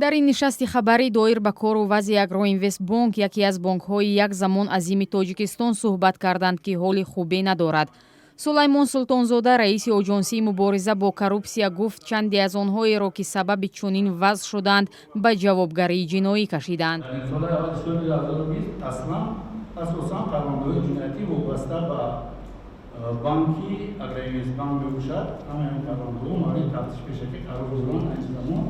дар ин нишасти хабарӣ доир ба кору вазъи Агроинвестбонк, яке аз бонкҳои як замон азими Тоҷикистон суҳбат карданд, ки ҳоли хубе надорад. Сулаймон Султонзода, раиси оҷонсии мубориза бо коррупсия, гуфт чанде аз онҳоеро, ки сабаби чунин вазъ шуданд, ба ҷавобгарии ҷиноӣ кашиданд. اساساً فرماندهی جنایتی وابسته به بانکی اگراینوستبانک باشد. همین فرماندهی مورد تفتیش پیشکی قرار گذاران این زمان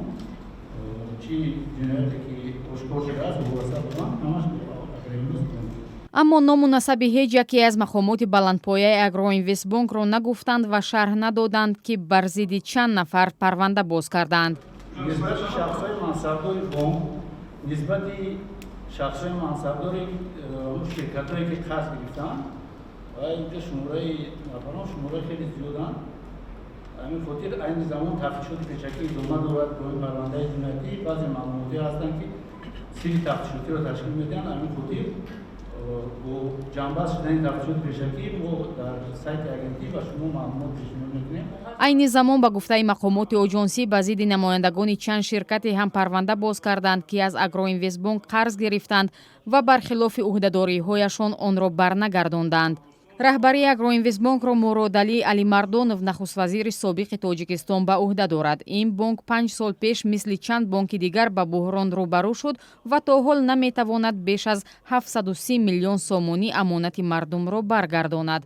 چی جنایتی که آشکار شده است وابسته به بانک همش اگراینوستبانک. аммо ному насаби ҳеҷ яке аз мақомоти баландпояи Агроинвестбонкро нагуфтанд ва шарҳ надоданд, ки бар зидди чанд нафар парванда боз карданд. нисбати шахсҳои мансабдори бонк, нисбати шахсҳои мансабдори ширкатҳое ки қарз гирифтанд ва инҷо шумораи нафарон шумораи хеле зиёданд. ҳамин хотир айни замон тафтишоти пешакӣ идома дорад бо ин парвандаи ҷиноятӣ. баъзе маълумотҳое ҳастанд ки сирри тафтишотиро ташкил медиҳанд. ҳамин хотир бо ҷамъбаст шудани тафтишоти пешакӣ мо дар сайти агентӣ ба шумо маълумот пешниҳод мекунем. айни замон ба гуфтаи мақомоти оҷонсӣ ба зидди намояндагони чанд ширкате ҳам парванда боз карданд, ки аз Агроинвестбонк қарз гирифтанд ва бархилофи ӯҳдадориҳояшон онро барнагардонданд. раҳбарии Агроинвестбонкро Муродалӣ Алимардонов, нахуствазири собиқи Тоҷикистон, ба ӯҳда дорад. ин бонк 5 сол пеш мисли чанд бонки дигар ба буҳрон рӯбарӯ шуд ва то ҳол наметавонад беш аз 730 миллион сомонӣ амонати мардумро баргардонад.